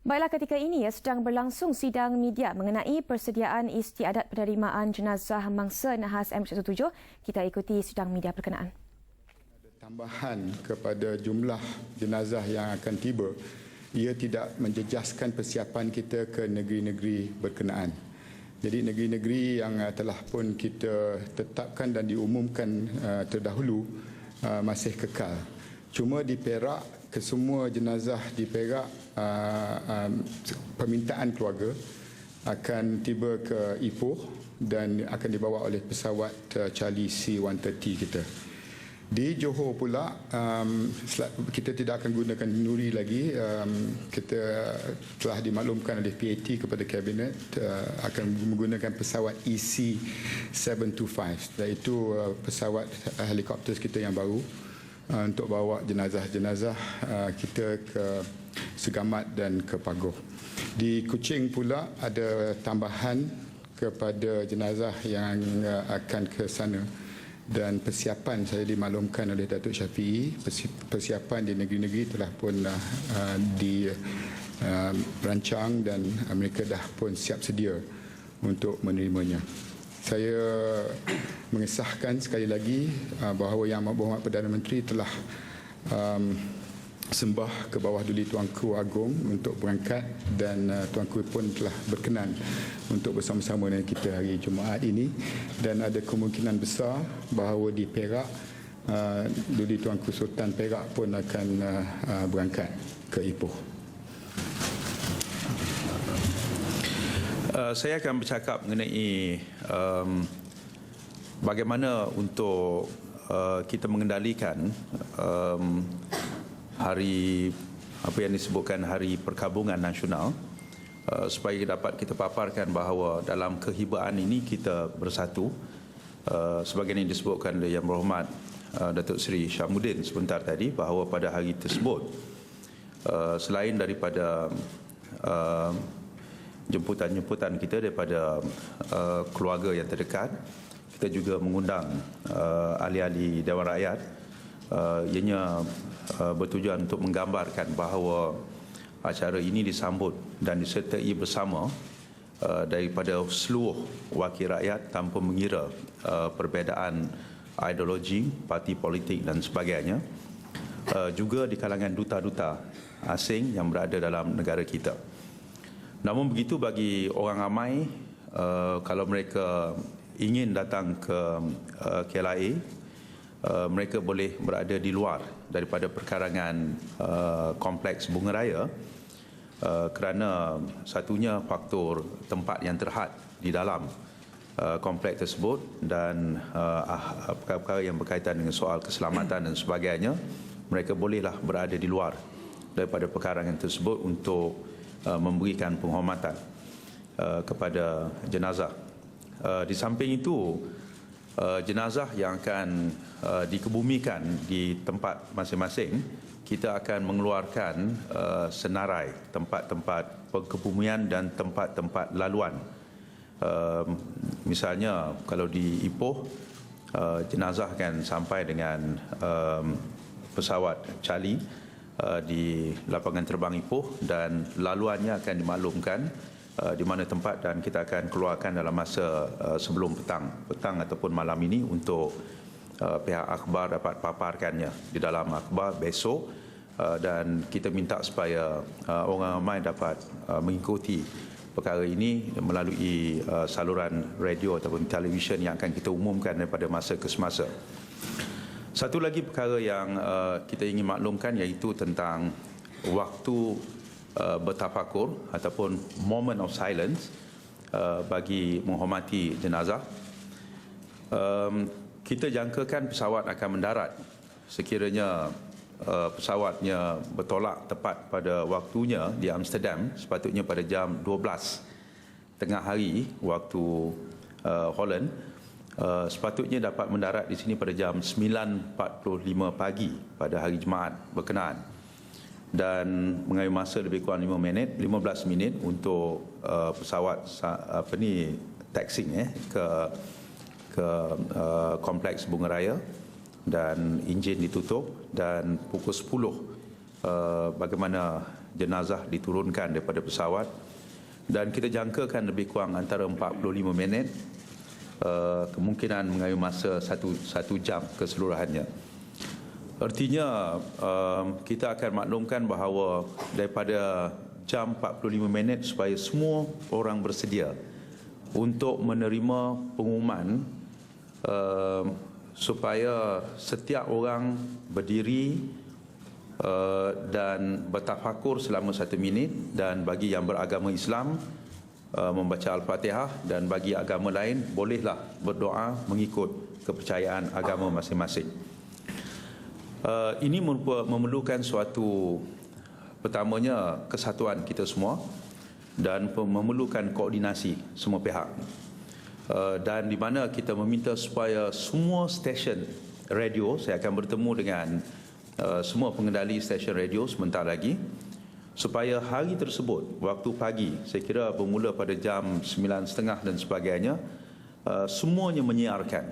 Baiklah, ketika ini sedang berlangsung sidang media mengenai persediaan istiadat penerimaan jenazah mangsa Nahas M17. Kita ikuti sidang media berkenaan. Tambahan kepada jumlah jenazah yang akan tiba, ia tidak menjejaskan persiapan kita ke negeri-negeri berkenaan. Jadi negeri-negeri yang telah pun kita tetapkan dan diumumkan terdahulu masih kekal. Cuma di Perak, kesemua jenazah di Perak, permintaan keluarga akan tiba ke Ipoh dan akan dibawa oleh pesawat Charlie C-130 kita. Di Johor pula, kita tidak akan gunakan nuri lagi. Kita telah dimaklumkan oleh PAT kepada Kabinet akan menggunakan pesawat EC-725, iaitu pesawat helikopter kita yang baru untuk bawa jenazah-jenazah kita ke Segamat dan ke Pagoh. Di Kuching pula ada tambahan kepada jenazah yang akan ke sana. Dan persiapan, saya dimaklumkan oleh Datuk Syafiee, persiapan di negeri-negeri telah pun dirancang dan mereka dah pun siap sedia untuk menerimanya. Saya mengesahkan sekali lagi bahawa Yang Berhormat Perdana Menteri telah sembah ke bawah duli Tuanku Agong untuk berangkat, dan Tuanku pun telah berkenan untuk bersama-sama dengan kita hari Jumaat ini, dan ada kemungkinan besar bahawa di Perak duli Tuanku Sultan Perak pun akan berangkat ke Ipoh. Saya akan bercakap mengenai bagaimana untuk kita mengendalikan hari apa yang disebutkan Hari Perkabungan Nasional, supaya dapat kita paparkan bahawa dalam kehibaan ini kita bersatu, sebagaimana yang disebutkan oleh Yang Berhormat Datuk Seri Syamuddin sebentar tadi, bahawa pada hari tersebut selain daripada jemputan-jemputan kita daripada keluarga yang terdekat, kita juga mengundang ahli-ahli Dewan Rakyat, ianya bertujuan untuk menggambarkan bahawa acara ini disambut dan disertai bersama daripada seluruh wakil rakyat tanpa mengira perbezaan ideologi, parti politik dan sebagainya, juga di kalangan duta-duta asing yang berada dalam negara kita. Namun begitu, bagi orang ramai, kalau mereka ingin datang ke KLIA, mereka boleh berada di luar daripada perkarangan kompleks Bunga Raya, kerana satunya faktor tempat yang terhad di dalam kompleks tersebut, dan perkara-perkara yang berkaitan dengan soal keselamatan dan sebagainya, mereka bolehlah berada di luar daripada perkarangan tersebut untuk memberikan penghormatan kepada jenazah. Di samping itu, jenazah yang akan dikebumikan di tempat masing-masing, kita akan mengeluarkan senarai tempat-tempat pengkebumian dan tempat-tempat laluan. Misalnya kalau di Ipoh, jenazah akan sampai dengan pesawat Charlie di lapangan terbang Ipoh, dan laluannya akan dimaklumkan di mana tempat, dan kita akan keluarkan dalam masa sebelum petang ataupun malam ini untuk pihak akhbar dapat paparkannya di dalam akhbar besok, dan kita minta supaya orang ramai dapat mengikuti perkara ini melalui saluran radio ataupun televisyen yang akan kita umumkan daripada masa ke semasa. Satu lagi perkara yang kita ingin maklumkan, iaitu tentang waktu bertafakur ataupun moment of silence bagi menghormati jenazah. Kita jangkakan pesawat akan mendarat sekiranya pesawatnya bertolak tepat pada waktunya di Amsterdam, sepatutnya pada jam 12 tengah hari waktu Holland. Sepatutnya dapat mendarat di sini pada jam 9.45 pagi pada hari Jumaat berkenaan, dan mengambil masa lebih kurang 15 minit untuk pesawat taxing ke kompleks Bunga Raya, dan enjin ditutup, dan pukul 10 bagaimana jenazah diturunkan daripada pesawat, dan kita jangkakan lebih kurang antara 45 minit, kemungkinan mengambil masa satu jam keseluruhannya. Artinya kita akan maklumkan bahawa daripada jam 45 minit supaya semua orang bersedia untuk menerima pengumuman, supaya setiap orang berdiri dan bertafakur selama 1 minit, dan bagi yang beragama Islam membaca Al-Fatihah, dan bagi agama lain bolehlah berdoa mengikut kepercayaan agama masing-masing. Ini memerlukan suatu, pertamanya, kesatuan kita semua, dan memerlukan koordinasi semua pihak, dan di mana kita meminta supaya semua stesen radio, saya akan bertemu dengan semua pengendali stesen radio sebentar lagi, supaya hari tersebut, waktu pagi, saya kira bermula pada jam 9.30 dan sebagainya, semuanya menyiarkan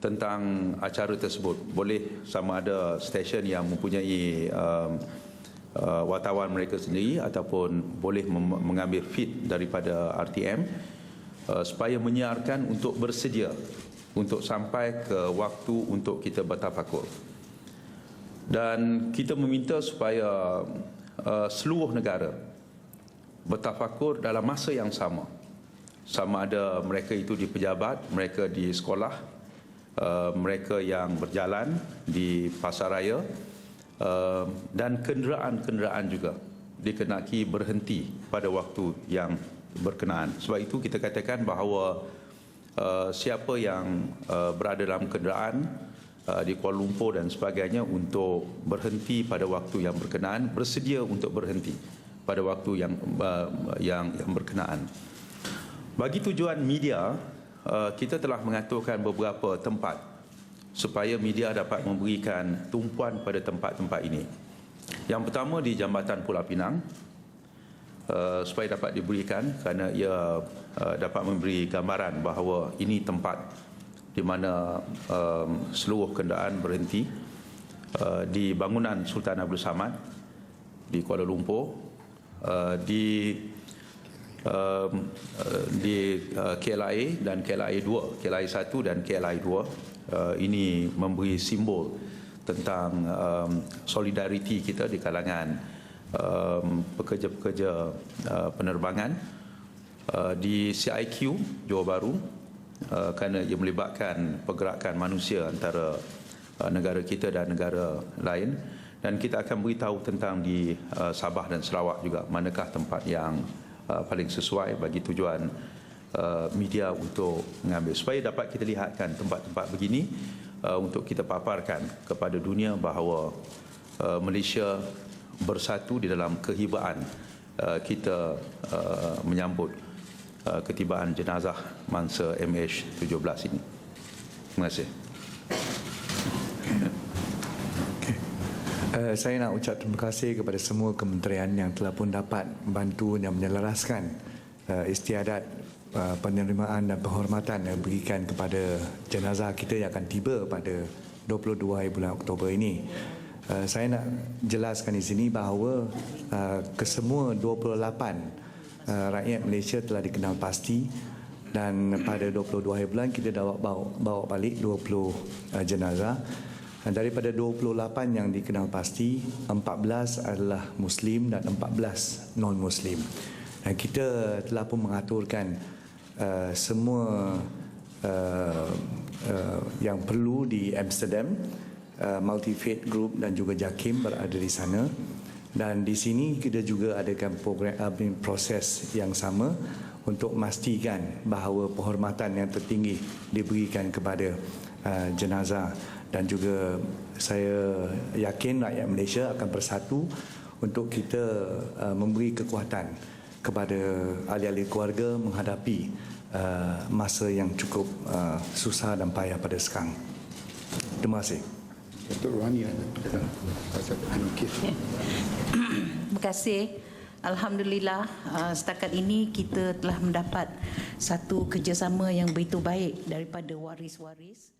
tentang acara tersebut. Boleh sama ada stesen yang mempunyai wartawan mereka sendiri, ataupun boleh mengambil feed daripada RTM, supaya menyiarkan untuk bersedia untuk sampai ke waktu untuk kita bertafakur. Dan kita meminta supaya seluruh negara bertafakur dalam masa yang sama. Sama ada mereka itu di pejabat, mereka di sekolah, mereka yang berjalan di pasaraya, dan kenderaan-kenderaan juga dikenaki berhenti pada waktu yang berkenaan. Sebab itu kita katakan bahawa siapa yang berada dalam kenderaan di Kuala Lumpur dan sebagainya untuk berhenti pada waktu yang berkenaan, bersedia untuk berhenti pada waktu yang berkenaan. Bagi tujuan media, kita telah mengaturkan beberapa tempat supaya media dapat memberikan tumpuan pada tempat-tempat ini. Yang pertama di Jambatan Pulau Pinang, supaya dapat diberikan, kerana ia dapat memberi gambaran bahawa ini tempat di mana seluruh kenderaan berhenti. Di bangunan Sultan Abdul Samad di Kuala Lumpur, di KLIA dan KLIA 2, KLIA 1 dan KLIA 2. Ini memberi simbol tentang solidariti kita di kalangan pekerja-pekerja penerbangan. Di CIQ Johor Bahru, kerana ia melibatkan pergerakan manusia antara negara kita dan negara lain, dan kita akan beritahu tentang di Sabah dan Sarawak juga manakah tempat yang paling sesuai bagi tujuan media untuk mengambil, supaya dapat kita lihatkan tempat-tempat begini untuk kita paparkan kepada dunia bahawa Malaysia bersatu di dalam kehibaan kita menyambut ketibaan jenazah mangsa MH17 ini. Terima kasih. Saya nak ucap terima kasih kepada semua kementerian yang telah pun dapat membantu dan menyelaraskan istiadat penerimaan dan penghormatan yang diberikan kepada jenazah kita yang akan tiba pada 22 hari bulan Oktober ini. Saya nak jelaskan di sini bahawa kesemua 28 rakyat Malaysia telah dikenal pasti, dan pada 22 hari bulan kita dah bawa balik 20 jenazah. Daripada 28 yang dikenal pasti, 14 adalah Muslim dan 14 non-Muslim. Dan kita telah pun mengaturkan semua yang perlu di Amsterdam, Multi-Faith Group dan juga JAKIM berada di sana. Dan di sini kita juga adakan proses yang sama untuk memastikan bahawa penghormatan yang tertinggi diberikan kepada jenazah. Dan juga saya yakin rakyat Malaysia akan bersatu untuk kita memberi kekuatan kepada ahli-ahli keluarga menghadapi masa yang cukup susah dan payah pada sekarang. Terima kasih. Datuk Rohani pasal Anukis. Terima kasih. Alhamdulillah, setakat ini kita telah mendapat satu kerjasama yang begitu baik daripada waris-waris.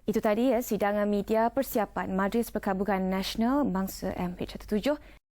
Itu tadi sidangan media persiapan Majlis Perkabungan Nasional Mangsa MH17